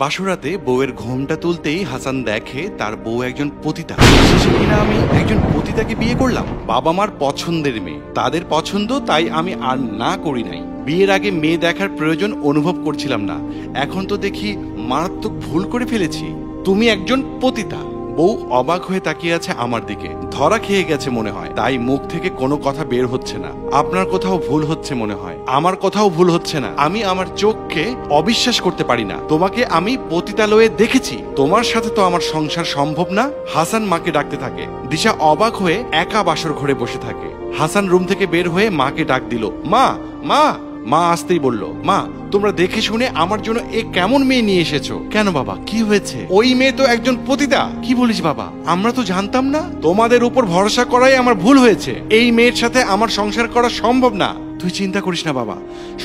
বাসরাতে বউয়ের ঘোমটা তুলতেই হাসান দেখে তার বউ একজন পতিতা। শেষে কিনা আমি একজন পতিতাকে বিয়ে করলাম। বাবা মার পছন্দের মেয়ে, তাদের পছন্দ, তাই আমি আর না করি নাই। বিয়ের আগে মেয়ে দেখার প্রয়োজন অনুভব করছিলাম না, এখন তো দেখি মারাত্মক ভুল করে ফেলেছি। তুমি একজন পতিতা। বউ অবাক হয়ে তাকিয়ে আছে আমার দিকে, ধরা খেয়ে গেছে মনে হয়, তাই মুখ থেকে কোনো কথা বের হচ্ছে না। আপনার কোথাও ভুল হচ্ছে মনে হয়, আমার কোথাও ভুল হচ্ছে না। আমি আমার চোখকে অবিশ্বাস করতে পারি না। তোমাকে আমি পতিতালয়ে দেখেছি, তোমার সাথে তো আমার সংসার সম্ভব না। হাসান মাকে ডাকতে থাকে। দিশা অবাক হয়ে একা বাসর ঘরে বসে থাকে। হাসান রুম থেকে বের হয়ে মাকে ডাক দিল, মা মা। মা আসতেই বলল, মা তোমরা দেখে শুনে আমার জন্য এ কেমন মেয়ে নিয়ে এসেছো? কেন বাবা, কি হয়েছে? ওই মেয়ে তো একজন পতিতা। কি বলিস বাবা, আমরা তো জানতাম না। তোমাদের উপর ভরসা করাই আমার ভুল হয়েছে। এই মেয়ের সাথে আমার সংসার করা সম্ভব না। তুই চিন্তা করিস না বাবা,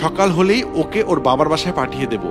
সকাল হলেই ওকে ওর বাবার বাসায় পাঠিয়ে দেব।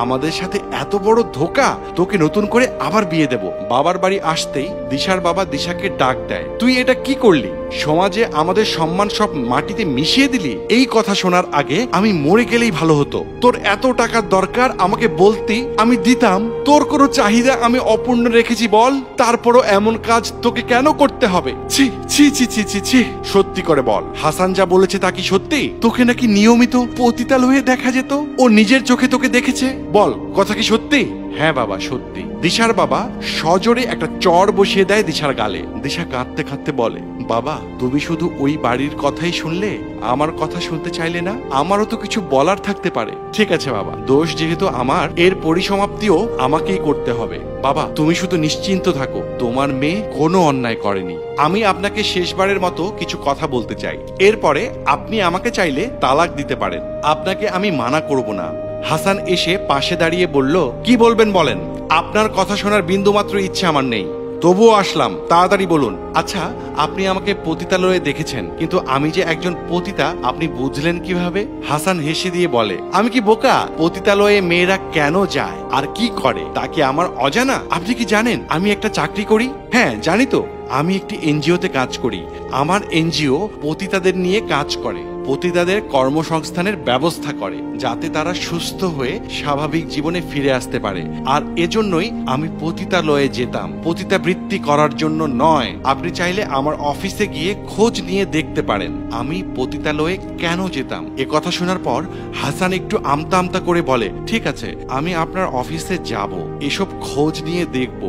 আমাদের সাথে এত বড় ধোঁকা, তোকে নতুন করে আবার বিয়ে দেব। বাবার বাড়ি আসতেই দিশার বাবা দিশাকে ডাক দেয়, তুই এটা কি করলি? সমাজে আমাদের সম্মান সব মাটিতে মিশিয়ে দিলি। এই কথা শোনার আগে আমি মরে গেলেই ভালো হতো। তোর এত টাকার দরকার, আমাকে বলতি, আমি দিতাম। তোর কোনো চাহিদা আমি অপূর্ণ রেখেছি বল? তারপরও এমন কাজ তোকে কেন করতে হবে? ছি ছি ছি ছি ছি ছি। সত্যি করে বল, হাসান যা বলেছে তা কি সত্যি? তোকে নাকি নিয়মিত পতিতালয়ে দেখা যেত? ও নিজের চোখে তোকে দেখেছে? বল, কথা কি সত্যি? হ্যাঁ বাবা, সত্যি। দিশার বাবা সজোরে একটা চড় বসিয়ে দেয় দিশার গালে। দিশা কাঁদতে কাঁদতে বলে, বাবা তুমি শুধু ওই বাড়ির কথাই শুনলে, আমার কথা শুনতে চাইলে না? আমারও তো কিছু বলার থাকতে পারে। ঠিক আছে বাবা, দোষ যেহেতু আমার, এর পরিসমাপ্তিও আমাকেই করতে হবে। বাবা তুমি শুধু নিশ্চিন্ত থাকো, তোমার মেয়ে কোনো অন্যায় করেনি। আমি আপনাকে শেষবারের মতো কিছু কথা বলতে চাই, এরপরে আপনি আমাকে চাইলে তালাক দিতে পারেন। আপনাকে আমি মানা করব না। হাসান এসে পাশে দাঁড়িয়ে বলল, কি বলবেন বলেন, আপনার কথা শোনার বিন্দুমাত্র ইচ্ছে আমার নেই, তবুও আসলাম, তাড়াতাড়ি বলুন। আচ্ছা, আপনি আমাকে পতিতালয়ে দেখেছেন, কিন্তু আমি যে একজন পতিতা আপনি বুঝলেন কিভাবে? হাসান হেসে দিয়ে বলে, আমি কি বোকা? পতিতালয়ে মেয়েরা কেন যায় আর কি করে তা কি আমার অজানা? আপনি কি জানেন আমি একটা চাকরি করি? হ্যাঁ জানি তো, আমি একটি এনজিওতে কাজ করি। আমার এনজিও পতিতাদের নিয়ে কাজ করে, পতিতাদের কর্মসংস্থানের ব্যবস্থা করে, যাতে তারা সুস্থ হয়ে স্বাভাবিক জীবনে ফিরে আসতে পারে। আর এজন্যই আমি পতিতালয়ে যেতাম, পতিতাবৃত্তি করার জন্য নয়। আপনি চাইলে আমার অফিসে গিয়ে খোঁজ নিয়ে দেখতে পারেন আমি পতিতালয়ে কেন যেতাম। এ কথা শোনার পর হাসান একটু আমতা আমতা করে বলে, ঠিক আছে আমি আপনার অফিসে যাব, এসব খোঁজ নিয়ে দেখব।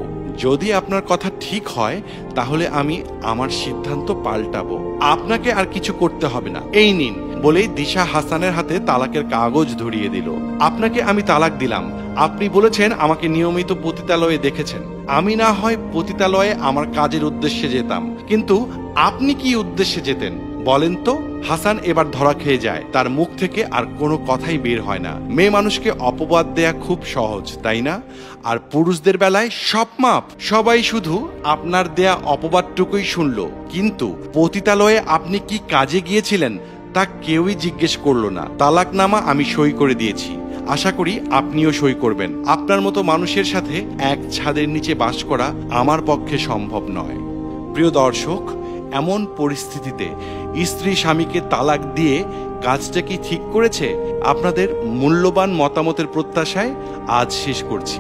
যদি আপনার কথা ঠিক হয় তাহলে আমি আমার সিদ্ধান্ত পাল্টাবো। আপনাকে আর কিছু করতে হবে না, এই নিন। বলেই দিশা হাসানের হাতে তালাকের কাগজ ধরিয়ে দিল। আপনাকে আমি তালাক দিলাম। আপনি বলেছেন আমাকে নিয়মিত পতিতালয়ে দেখেছেন। আমি না হয় পতিতালয়ে আমার কাজের উদ্দেশ্যে যেতাম, কিন্তু আপনি কি উদ্দেশ্যে যেতেন বলেন তো? হাসান এবার ধরা খেয়ে যায়, তার মুখ থেকে আর কোনো কথাই বের হয় না। মেয়ে মানুষকে অপবাদ দেয়া খুব সহজ, তাই না? আর পুরুষদের বেলায় সব মাপ, সবাই শুধু আপনার দেয়া অপবাদটুকুই শুনলো, কিন্তু পতিতালয়ে আপনি কি কাজে গিয়েছিলেন তা কেউই জিজ্ঞেস করলো না। তালাকনামা আমি সই করে দিয়েছি, আশা করি আপনিও সই করবেন। আপনার মতো মানুষের সাথে এক ছাদের নিচে বাস করা আমার পক্ষে সম্ভব নয়। প্রিয় দর্শক, এমন পরিস্থিতিতে স্ত্রী স্বামীকে তালাক দিয়ে কাজটা কি ঠিক করেছে? আপনাদের মূল্যবান মতামতের প্রত্যাশায় আজ শেষ করছি।